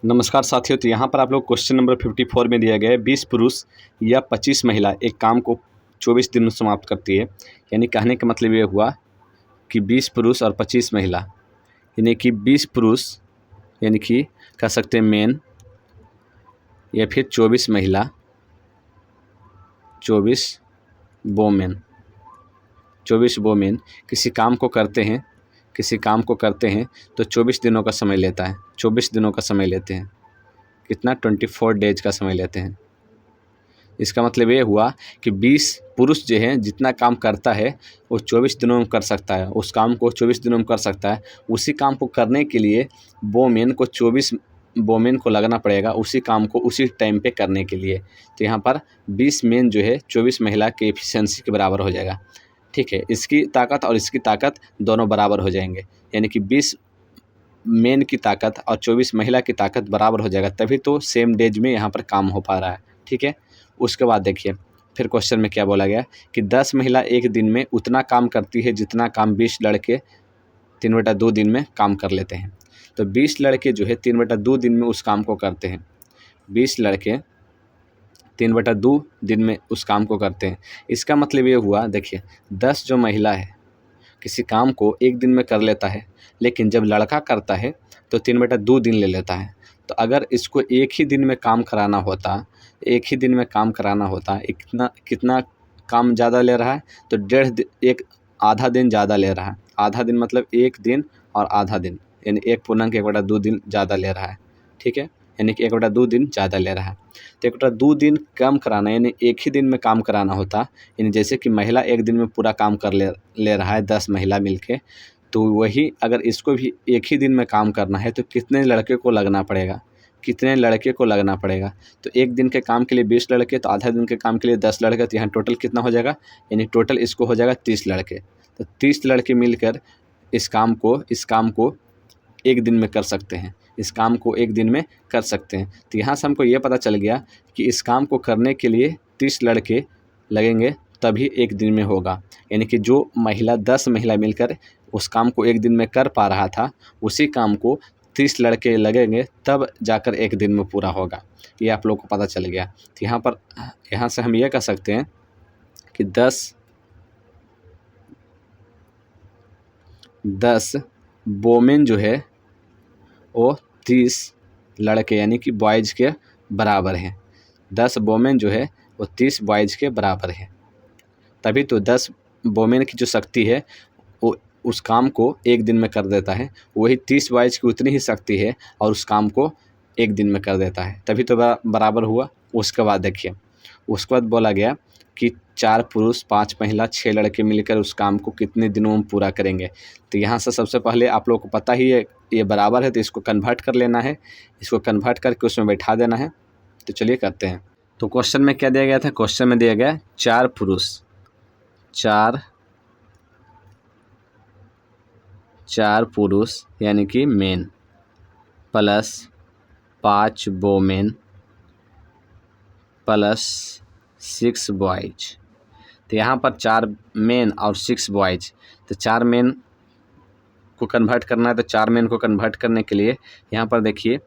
नमस्कार साथियों। तो यहाँ पर आप लोग क्वेश्चन नंबर 54 में दिया गया है 20 पुरुष या 25 महिला एक काम को 24 दिन में समाप्त करती है। यानी कहने का मतलब ये हुआ कि 20 पुरुष और 25 महिला, यानी कि 20 पुरुष यानी कि कह सकते हैं मेन, या फिर 24 महिला 24 वोमेन 24 वोमेन किसी काम को करते हैं तो 24 दिनों का समय लेता है। 24 दिनों का समय लेते हैं। कितना? 24 डेज का समय लेते हैं। इसका मतलब ये हुआ कि 20 पुरुष जो है जितना काम करता है वो 24 दिनों में कर सकता है। उस काम को 24 दिनों में कर सकता है। उसी काम को करने के लिए वोमेन को 24 वोमेन को लगना पड़ेगा उसी काम को उसी टाइम पे करने के लिए। तो यहाँ पर 20 मेन जो है 24 महिला के एफिशिएंसी के बराबर हो जाएगा। ठीक है, इसकी ताकत और इसकी ताकत दोनों बराबर हो जाएंगे। यानी कि 20 मेन की ताकत और 24 महिला की ताकत बराबर हो जाएगा, तभी तो सेम डेज में यहाँ पर काम हो पा रहा है। ठीक है, उसके बाद देखिए फिर क्वेश्चन में क्या बोला गया कि 10 महिला एक दिन में उतना काम करती है जितना काम 20 लड़के 3/2 दिन में काम कर लेते हैं। तो 20 लड़के जो है 3/2 दिन में उस काम को करते हैं। 20 लड़के 3/2 दिन में उस काम को करते हैं। इसका मतलब ये हुआ, देखिए 10 जो महिला है किसी काम को एक दिन में कर लेता है, लेकिन जब लड़का करता है तो 3/2 दिन ले लेता है। तो अगर इसको एक ही दिन में काम कराना होता कितना काम ज़्यादा ले रहा है? तो एक आधा दिन ज़्यादा ले रहा है। आधा दिन मतलब एक दिन और आधा दिन, यानी 1.1/2 दिन ज़्यादा ले रहा है। ठीक है, यानी कि 1/2 दिन ज़्यादा ले रहा है। तो 1/2 दिन कम कराना, यानी एक ही दिन में काम कराना होता, यानी जैसे कि महिला एक दिन में पूरा काम कर ले रहा है 10 महिला मिलके, तो वही अगर इसको भी एक ही दिन में काम करना है तो कितने लड़के को लगना पड़ेगा? तो एक दिन के काम के लिए 20 लड़के, तो आधा दिन के काम के लिए 10 लड़के, तो यहाँ टोटल कितना हो जाएगा? यानी टोटल इसको हो जाएगा 30 लड़के। तो 30 लड़के मिलकर इस काम को एक दिन में कर सकते हैं। तो यहाँ से हमको ये पता चल गया कि इस काम को करने के लिए 30 लड़के लगेंगे, तभी एक दिन में होगा। यानी कि जो महिला 10 महिला मिलकर उस काम को एक दिन में कर पा रहा था, उसी काम को 30 लड़के लगेंगे, तब जाकर एक दिन में पूरा होगा। ये आप लोग को पता चल गया। तो यहाँ से हम ये कह सकते हैं कि 10 वोमेन जो है वो 30 लड़के यानी कि बॉयज़ के बराबर हैं। 10 वोमेन जो है वो 30 बॉयज़ के बराबर है। तभी तो 10 वोमेन की जो शक्ति है वो उस काम को एक दिन में कर देता है, वही 30 बॉयज़ की उतनी ही शक्ति है और उस काम को एक दिन में कर देता है, तभी तो बराबर हुआ। उसके बाद देखिए, उसके बाद बोला गया कि 4 पुरुष 5 महिला 6 लड़के मिलकर उस काम को कितने दिनों में पूरा करेंगे। तो यहाँ से सबसे पहले आप लोगों को पता ही है ये बराबर है, तो इसको कन्वर्ट कर लेना है। इसको कन्वर्ट करके उसमें बैठा देना है। तो चलिए करते हैं। तो क्वेश्चन में क्या दिया गया था? क्वेश्चन में दिया गया 4 पुरुष यानी कि main plus 5 women plus 6 boys. तो यहाँ पर 4 मेन और 6 बॉयज। तो 4 मेन को कन्वर्ट करना है, तो 4 मेन को कन्वर्ट करने के लिए यहाँ पर देखिए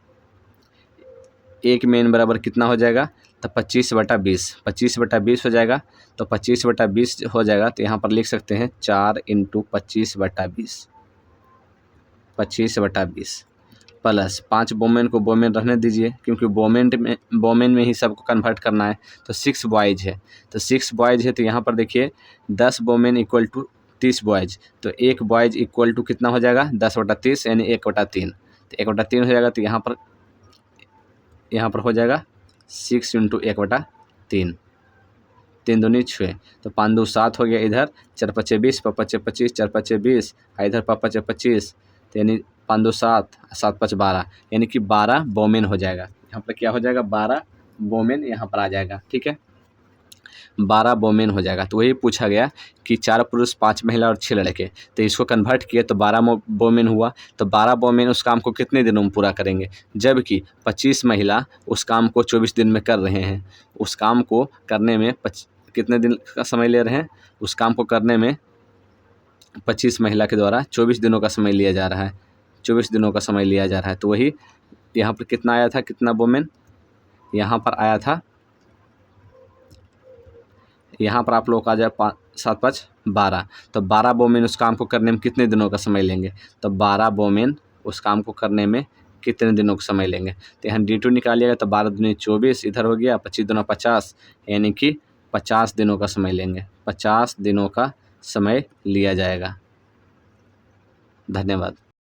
एक मेन बराबर कितना हो जाएगा? तो 25/20 25/20 हो जाएगा। तो 25/20 हो जाएगा, तो यहाँ पर लिख सकते हैं 4 × 25/20 25/20 प्लस 5 वोमेन को वोमेन रहने दीजिए, क्योंकि वोमेन में ही सबको कन्वर्ट करना है। तो 6 बॉयज़ है, तो यहाँ पर देखिए 10 वोमेन इक्वल टू 30 बॉयज़। तो एक बॉयज़ इक्वल टू कितना हो जाएगा? 10/30 यानी 1/3। तो 1/3 हो जाएगा, तो यहाँ पर हो जाएगा 6 × 1/3, 3 दूनी 6, तो 5 2 7 हो गया। इधर 4 5 20, 5 5 25, 4 5 20, इधर 5 5 25, तो यानी 5 2 7, 7 5 12, यानी कि 12 वोमेन हो जाएगा। यहाँ पर क्या हो जाएगा? 12 वोमेन यहाँ पर आ जाएगा। ठीक है, 12 वोमेन हो जाएगा। तो वही पूछा गया कि 4 पुरुष 5 महिला और 6 लड़के, तो इसको कन्वर्ट किए तो 12 वोमेन हुआ। तो 12 वोमेन उस काम को कितने दिनों में पूरा करेंगे? जबकि 25 महिला उस काम को 24 दिन में कर रहे हैं। उस काम को करने में कितने दिन का समय ले रहे हैं? उस काम को करने में 25 महिला के द्वारा 24 दिनों का समय लिया जा रहा है। तो वही यहाँ पर कितना आया था, कितना वोमेन यहाँ पर आया था, यहाँ पर आप लोग का आ जाए 5 7 5 12। तो 12 वोमेन उस काम को करने में कितने दिनों का समय लेंगे, तो 12 वोमेन उस काम को करने में कितने दिनों का समय लेंगे। तो यहाँ D2 निकालिएगा तो 12 दूनी 24, इधर हो गया 25 दूना 50, यानी कि 50 दिनों का समय लेंगे, 50 दिनों का समय लिया जाएगा। धन्यवाद।